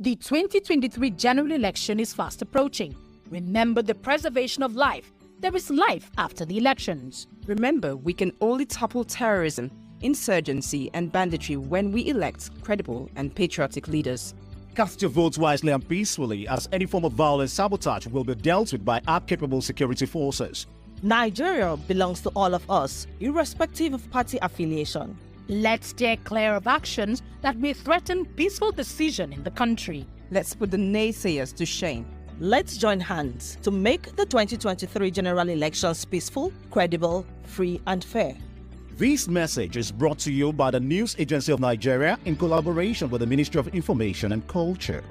The 2023 general election is fast approaching. Remember the preservation of life. There is life after the elections. Remember, we can only topple terrorism, insurgency and banditry when we elect credible and patriotic leaders. Cast your votes wisely and peacefully, as any form of violence sabotage will be dealt with by our capable security forces. Nigeria belongs to all of us, irrespective of party affiliation. Let's steer clear of actions that may threaten peaceful decision in the country. Let's put the naysayers to shame. Let's join hands to make the 2023 general elections peaceful, credible, free and fair. This message is brought to you by the News Agency of Nigeria in collaboration with the Ministry of Information and Culture.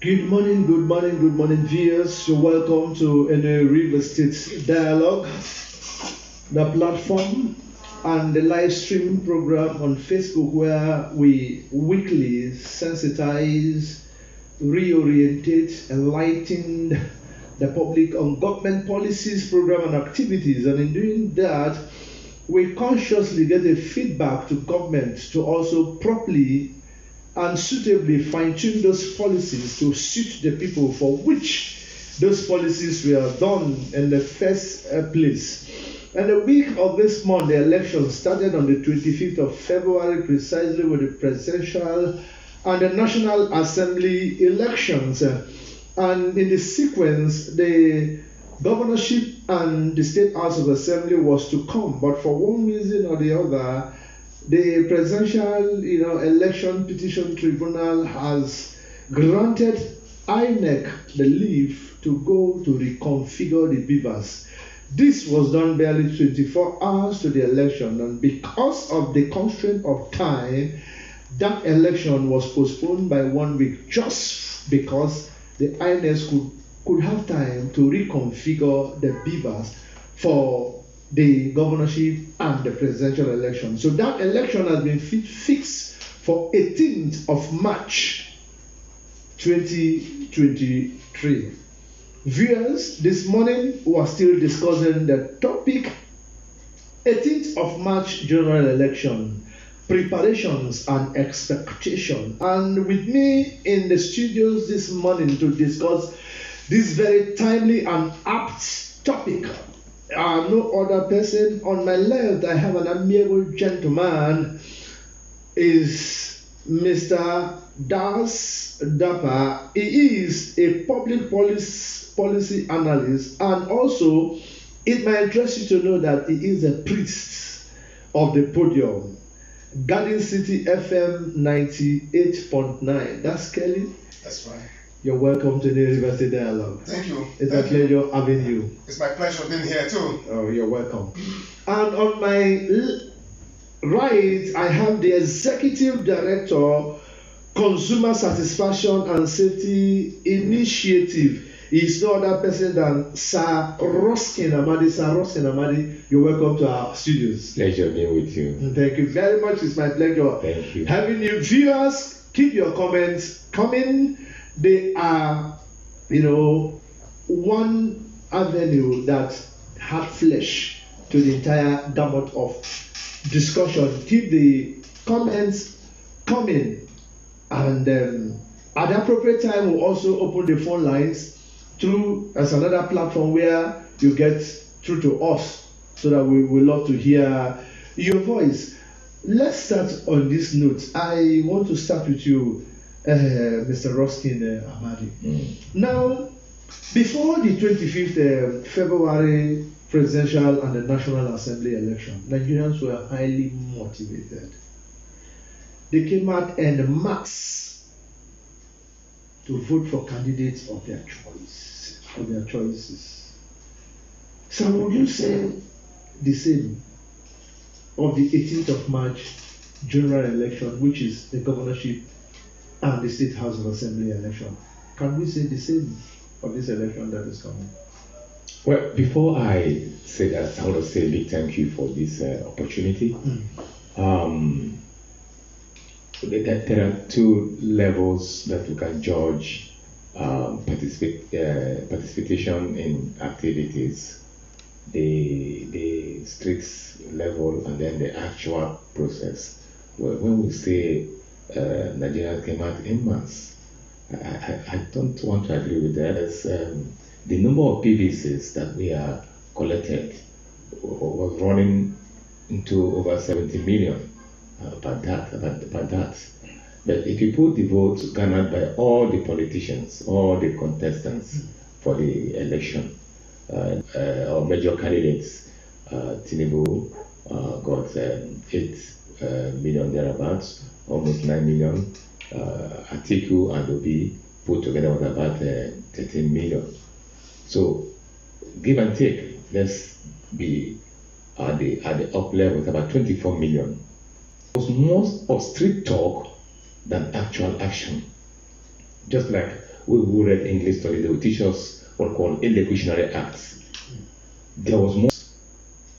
Good morning, viewers. So welcome to NOA Real Estate Dialogue, the platform and the live stream program on Facebook where we weekly sensitize, reorientate, enlighten the public on government policies, program and activities. And in doing that, we consciously get a feedback to government to also properly and suitably fine-tune those policies to suit the people for which those policies were done in the first place. And the week of this month, the election started on the 25th of February, precisely with the presidential and the National Assembly elections. And in the sequence, the governorship and the State House of Assembly was to come. But for one reason or the other, the Presidential Election Petition Tribunal has granted INEC the leave to go to reconfigure the beavers. This was done barely 24 hours to the election, and because of the constraint of time, that election was postponed by 1 week, just because the INEC could have time to reconfigure the beavers for the governorship and the presidential election. So that election has been fixed for 18th of March 2023. Viewers, this morning we are still discussing the topic 18th of March general election, preparations and expectation. And with me in the studios this morning to discuss this very timely and apt topic, no other person. On my left, I have an amiable gentleman, is Mr. DAPPA. He is a public policy analyst, and also it might interest you to know that he is a priest of the podium. Garden City FM 98.9. That's Kelly? That's right. You're welcome to the University Dialogue. Thank you. It's a pleasure having you. It's my pleasure being here too. Oh, you're welcome. And on my right, I have the Executive Director, Consumer Satisfaction and Safety Initiative. He's no other person than Sir RUSKIN AMADI. Sir RUSKIN AMADI, you're welcome to our studios. Pleasure being with you. Thank you very much. It's my pleasure. Thank you. Having you. Viewers, keep your comments coming. They are, one avenue that had flesh to the entire gamut of discussion. Keep the comments coming, and at the appropriate time, we'll also open the phone lines through as another platform where you get through to us, so that we will love to hear your voice. Let's start on this note. I want to start with you, Mr. RUSKIN AMADI. Now, before the 25th February presidential and the National Assembly election, Nigerians were highly motivated. They came out en masse to vote for candidates of their choices. So would you say the same of the 18th of March general election, which is the governorship and the State House of Assembly election? Can we say the same of this election that is coming? Well, before I say that, I want to say a big thank you for this opportunity. There are two levels that we can judge participation in activities: the streets level and then the actual process. Well, when we say Nigerians came out en masse. I don't want to agree with that. As, the number of PVCs that we are collected was running into over 70 million per that. But if you put the votes garnered by all the politicians, all the contestants for the election, our major candidates, Tinubu got 8 million thereabouts, almost 9 million. Atiku and Obi put together was about 13 million. So give and take, let's be at the up level, it's about 24 million. It was more of street talk than actual action. Just like we who read English study, they would teach us what called illocutionary acts. There was more.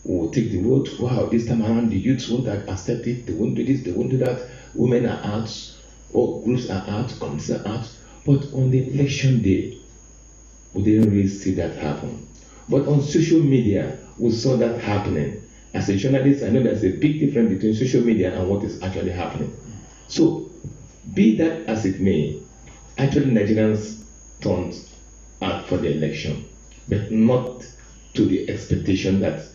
We would take the vote. Wow, this time around the youths won't accept it. They won't do this. They won't do that. Women are out. All groups are out. Communities are out. But on the election day, we didn't really see that happen. But on social media, we saw that happening. As a journalist, I know there's a big difference between social media and what is actually happening. So, be that as it may, actually Nigerians turned out for the election, but not to the expectation that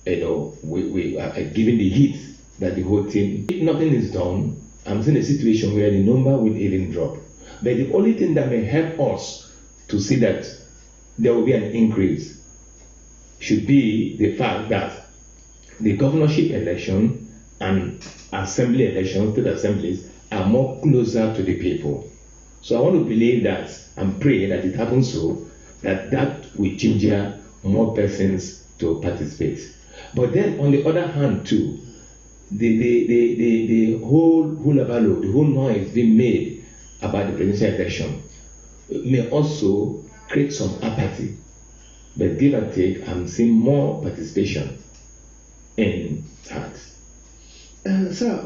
we are given the heat that the whole thing. If nothing is done, I'm seeing a situation where the number will even drop. But the only thing that may help us to see that there will be an increase should be the fact that the governorship election and assembly elections, state assemblies, are more closer to the people. So I want to believe that and pray that it happens so that will ginger more persons to participate. But then on the other hand too, the whole hullabaloo, the whole noise being made about the presidential election may also create some apathy. But give and take, I'm seeing more participation in that. Sir,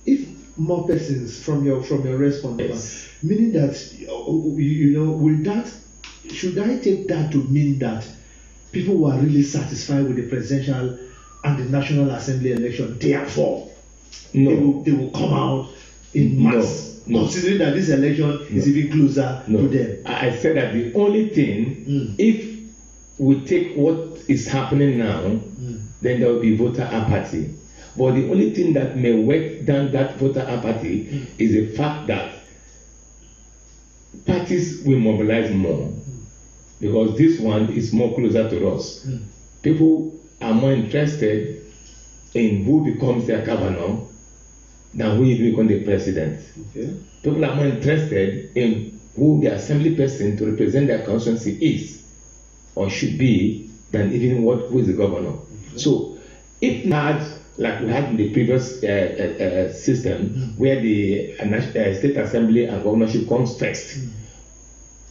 if more persons from your response, Yes. meaning that should I take that to mean that people who are really satisfied with the presidential and the National Assembly election, therefore they will come out in mass, considering that this election is even closer to them? I said that the only thing, if we take what is happening now, then there will be voter apathy. But the only thing that may work down that voter apathy is the fact that parties will mobilize more, because this one is more closer to us. People are more interested in who becomes their governor than who will become the president. Okay. People are more interested in who the assembly person to represent their constituency is or should be than even who is the governor. So if not, like we had in the previous system, where the state assembly and governorship comes first,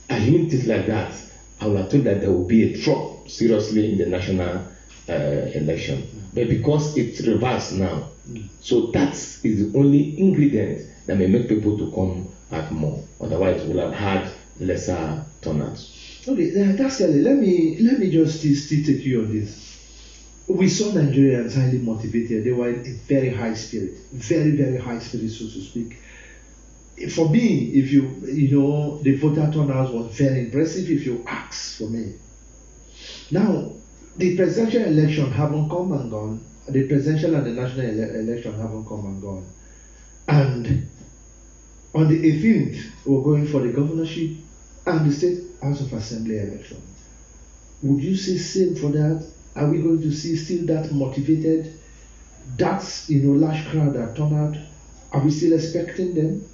assuming things like that, I would have thought that there will be a drop seriously in the national election. But because it's reversed now, so that is the only ingredient that may make people to come out more. Otherwise, we'll have had lesser turnouts. Okay, that's early. Let me just still take you on this. We saw Nigerians highly motivated. They were in a very high spirit, very, very high spirit, so to speak. For me, if the voter turnout was very impressive. If you ask for me, now the presidential election haven't come and gone. The presidential and the national election haven't come and gone. And on the 18th, we're going for the governorship and the state House of Assembly election. Would you say same for that? Are we going to see still that motivated, that large crowd that turn out? Are we still expecting them?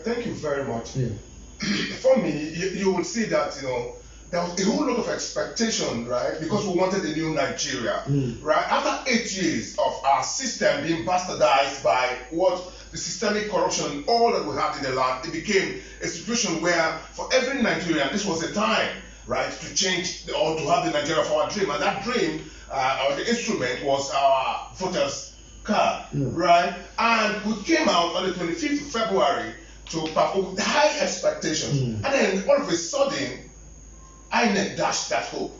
Thank you very much. Yeah. For me, you will see that there was a whole lot of expectation, right? Because we wanted a new Nigeria, right? After 8 years of our system being bastardized by the systemic corruption, all that we had in the land, it became a situation where for every Nigerian, this was a time, right, to change or to have the Nigeria of our dream. And that dream, or the instrument, was our voters' card, right? And we came out on the 25th of February to perform with high expectations. And then all of a sudden, INEC dashed that hope.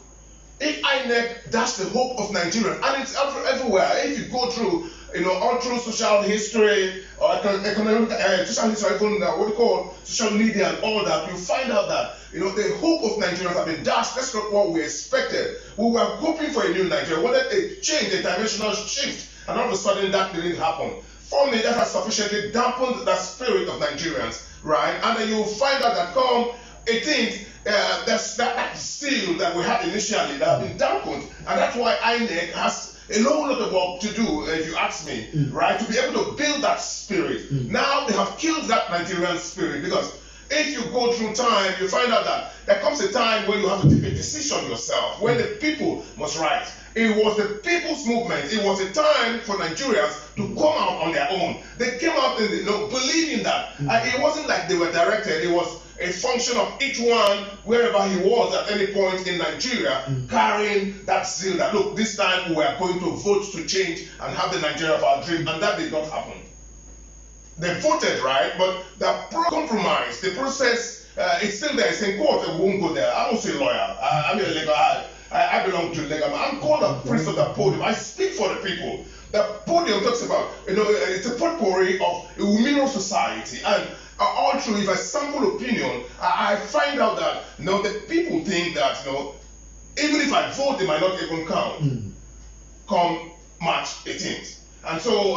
If INEC dashed the hope of Nigerians, and it's everywhere. If you go through all through social history or economic, social history, even what you call social media and all that, you find out that the hope of Nigerians have been dashed. That's not what we expected. We were hoping for a new Nigeria, wanted a change, a dimensional shift, and all of a sudden that didn't happen. For me, that has sufficiently dampened the spirit of Nigerians, right? And then you find out that come 18th, that's that zeal that we had initially that have been dampened, and that's why INEC has a whole lot of work to do, if you ask me, right, to be able to build that spirit. Now they have killed that Nigerian spirit, because if you go through time, you find out that there comes a time when you have to take a decision yourself, when the people must rise. It was the people's movement. It was a time for Nigerians to come out on their own. They came out believing that. It wasn't like they were directed. It was a function of each one, wherever he was at any point in Nigeria, carrying that zeal that, look, this time we are going to vote to change and have the Nigeria of our dream, and that did not happen. They voted, right, but the compromise, the process, it's still there, it's in court, and we won't go there. I'm also a lawyer, I'm a legal, I belong to legal. I'm called a priest of the podium. I speak for the people. The podium talks about, it's a potpourri of a women's society, and all through, if I sample opinion, I find out that the people think that even if I vote, they might not even count come March 18th. And so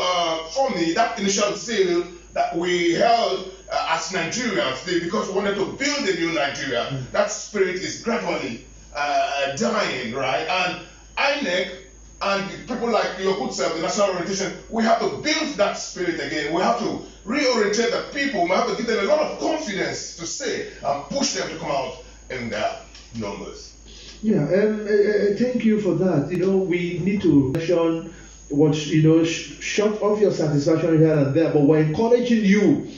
for me, that initial zeal that we held as Nigerians, because we wanted to build a new Nigeria, that spirit is gradually dying, right? And INEC and people like your good self, the national orientation, we have to build that spirit again. We have to reorientate the people. We have to give them a lot of confidence to say and push them to come out in their numbers. Yeah, thank you for that. We need to mention what, short of your satisfaction here and there, but we're encouraging you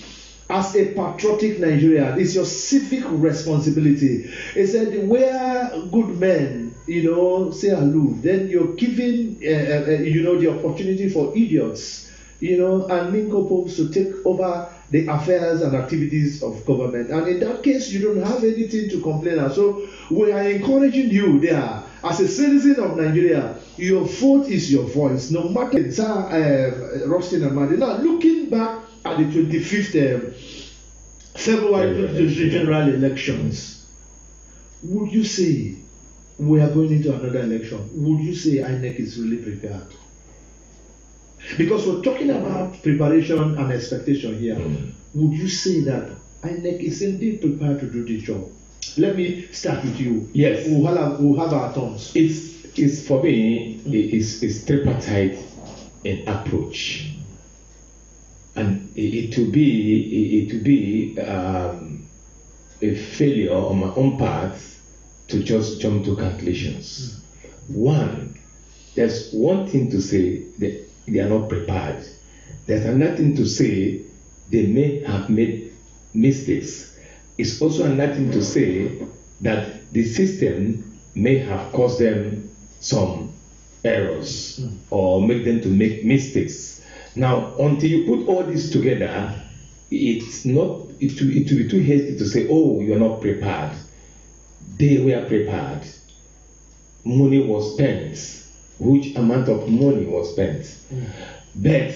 as a patriotic Nigerian. It's your civic responsibility. It said, where good men, say aloof, then you're giving, the opportunity for idiots, and nincompoops to take over the affairs and activities of government. And in that case, you don't have anything to complain of. So we are encouraging you there. As a citizen of Nigeria, your vote is your voice. No matter RUSKIN and AMADI. Now, looking back at the 25th February 2023 general elections, would you say we are going into another election? Would you say INEC is really prepared? Because we're talking about preparation and expectation here. Would you say that INEC is indeed prepared to do the job? Let me start with you. Yes. We'll have our turns. It's for me, it's tripartite in approach. And it will be a failure on my own part to just jump to calculations. One, there's one thing to say that they are not prepared. There's another thing to say they may have made mistakes. It's also another thing to say that the system may have caused them some errors or make them to make mistakes. Now, until you put all this together, it will be too hasty to say, oh, you're not prepared. They were prepared. Money was spent. Which amount of money was spent? But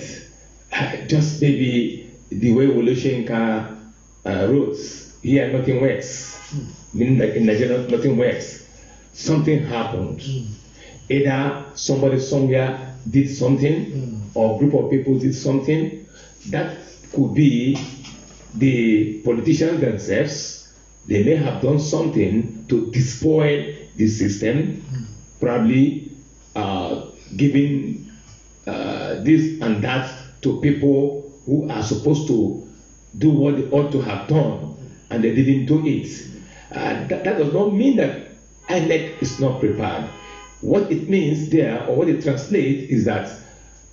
just maybe the way Woloshenka wrote, here nothing works. Meaning like in Nigeria, nothing works. Something happened. Either somebody somewhere did something, or a group of people did something. That could be the politicians themselves. They may have done something to despoil the system, probably giving this and that to people who are supposed to do what they ought to have done, and they didn't do it. That does not mean that INEC is not prepared. What it means there, or what it translates, is that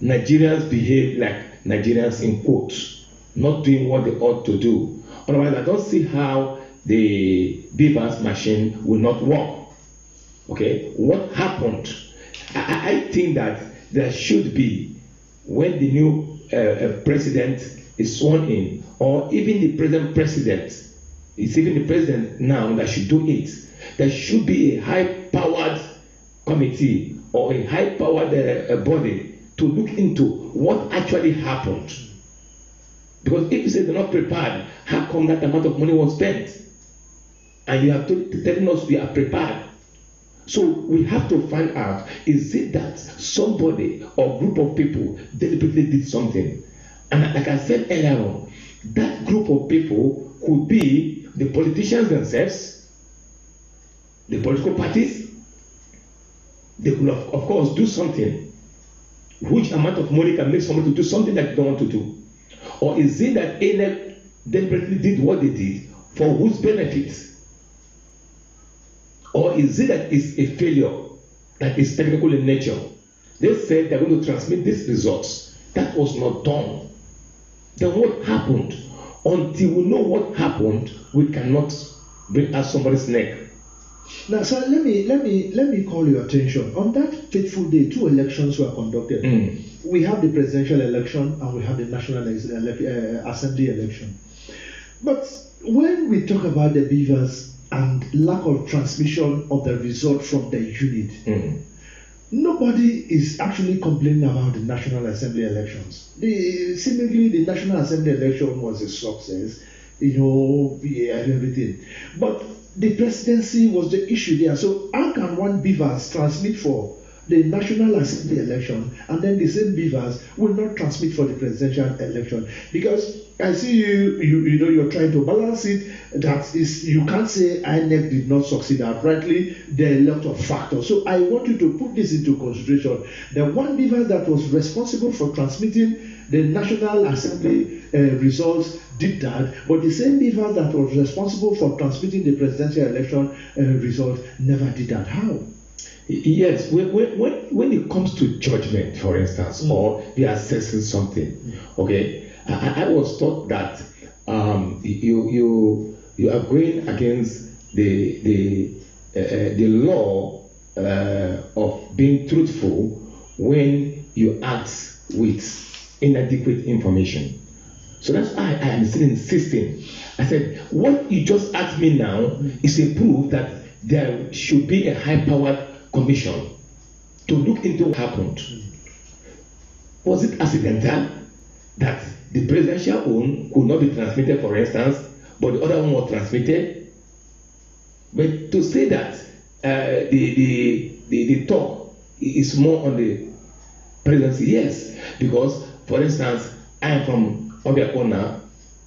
Nigerians behave like Nigerians in quotes, not doing what they ought to do. Otherwise, I don't see how the Beavers machine will not work. Okay, what happened? I think that there should be, when the new president is sworn in, or even the present president, it's even the president now that should do it, there should be a high-powered committee or a high-powered body to look into what actually happened. Because if you say they're not prepared, how come that amount of money was spent? And you have telling us we are prepared. So we have to find out, is it that somebody or group of people deliberately did something? And like I said earlier on, that group of people could be the politicians themselves, the political parties. They could of course do something. Which amount of money can make someone to do something that they don't want to do? Or is it that ANEL deliberately did what they did for whose benefit? Or is it that it's a failure that is technical in nature? They said they're going to transmit these results. That was not done. Then what happened? Until we know what happened, we cannot bring out somebody's neck. Now, sir, let me call your attention. On that fateful day, 2 elections were conducted. We have the presidential election and we have the National Assembly election. But when we talk about the beavers and lack of transmission of the result from the unit, nobody is actually complaining about the National Assembly elections. Seemingly, the National Assembly election was a success, and everything. But the presidency was the issue there. So how can one beavers transmit for the National Assembly election and then the same beavers will not transmit for the presidential election? Because I see you're trying to balance it. That is, you can't say INEC did not succeed outrightly. There are a lot of factors. So I want you to put this into consideration. The one beaver that was responsible for transmitting the National Assembly results did that, but the same beaver that was responsible for transmitting the presidential election result never did that. How? Yes, when it comes to judgment, for instance, or we are assessing something, okay, I was taught that you are going against the law of being truthful when you act with inadequate information. So that's why I am still insisting. I said, what you just asked me now is a proof that there should be a high-powered commission to look into what happened. Was it accidental that the presidential one could not be transmitted, for instance, but the other one was transmitted? But to say that the talk is more on the presidency, yes, because, for instance, I am from Obiakona,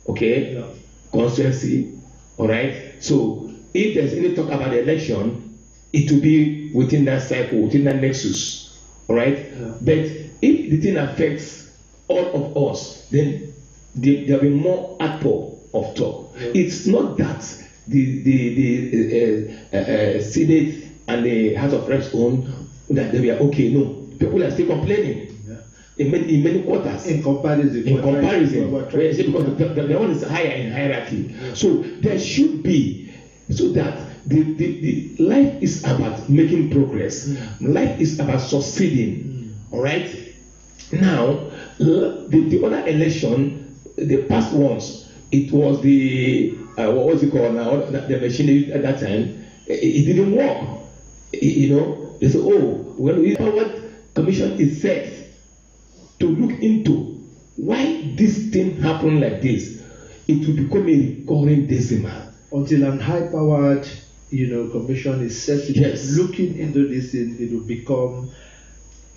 okay, constituency, all right. So if there's any talk about the election, it will be within that cycle, within that nexus, all right. But if the thing affects all of us, then there will be more outpour of talk. It's not that the Senate and the House of Reps own that they were okay. No, people are still complaining. In many quarters. In comparison. Because the one is higher in hierarchy. So there should be, so that the life is about making progress. Life is about succeeding. All right. Now, the other election, the past ones, it was the what was it called now? The machine at that time. It didn't work. They said, oh, when the powered commission is set to look into why this thing happened like this, it will become a recurring decimal. Until an high-powered, commission is set to looking into this thing, it will become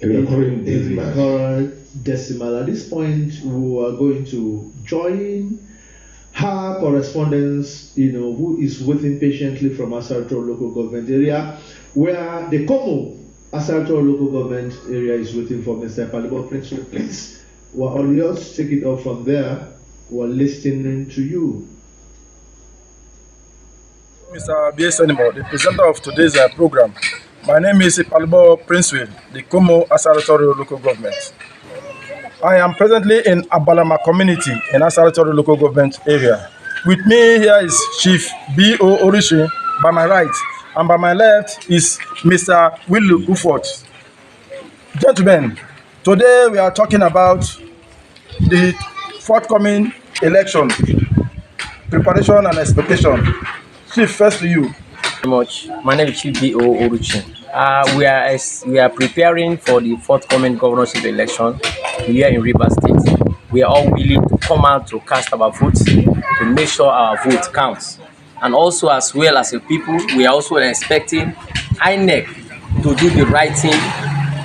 a recurring decimal. At this point, we are going to join her correspondence, who is waiting patiently from Asarto local government area, where the Como Asarto local government area is waiting for Mr. Palibo Prince. Please, we're all yours. Take it off from there. We're listening to you. Mr. B.S. Animo, the presenter of today's program. My name is Palibo Princeville, the Como Asarto local government. I am presently in Abalama community in Asarto local government area. With me here is Chief B.O. Orishi by my right, and by my left is Mr. Willu Ufort. Gentlemen, today we are talking about the forthcoming election, preparation and expectation. Chief, first to you. Very much. My name is Chief B.O. Oruchi. We are preparing for the forthcoming governorship election here in Rivers State. We are all willing to come out to cast our votes to make sure our vote counts. And also, as well as a people, we are also expecting INEC to do the right thing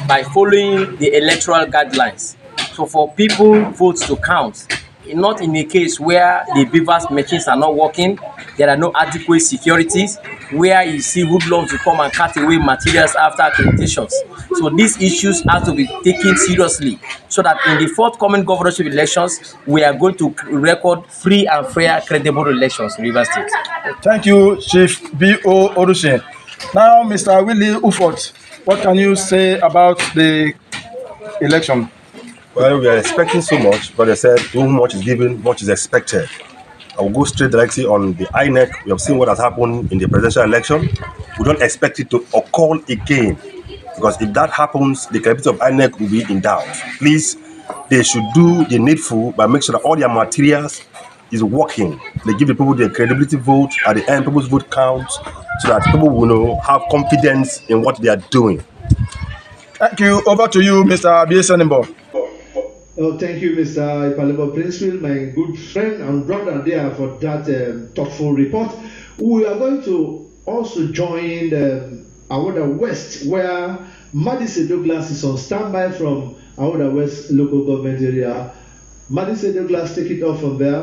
by following the electoral guidelines. So for people votes to count, not in a case where the beavers machines are not working, there are no adequate securities, where you see hoodlums to come and cut away materials after accreditations. So these issues have to be taken seriously so that in the forthcoming governorship elections, we are going to record free and fair, credible elections in Rivers State. Thank you, Chief B.O. Orushin. Now, Mr. Willie Ufot, what can you say about the election? Well, we are expecting so much, but they said, too much is given, much is expected. I will go straight directly on the INEC. We have seen what has happened in the presidential election. We don't expect it to occur again, because if that happens, the credibility of INEC will be in doubt. Please, they should do the needful by making sure that all their materials is working. They give the people the credibility vote at the end, people's vote counts, so that people will have confidence in what they are doing. Thank you. Over to you, Mr. B.S. Oh, thank you, Mr. Ipalebo Princeville, my good friend and brother there, for that thoughtful report. We are going to also join Awoda West, where Madison Douglas is on standby from Awoda West local government area. Madison Douglas, take it off from there.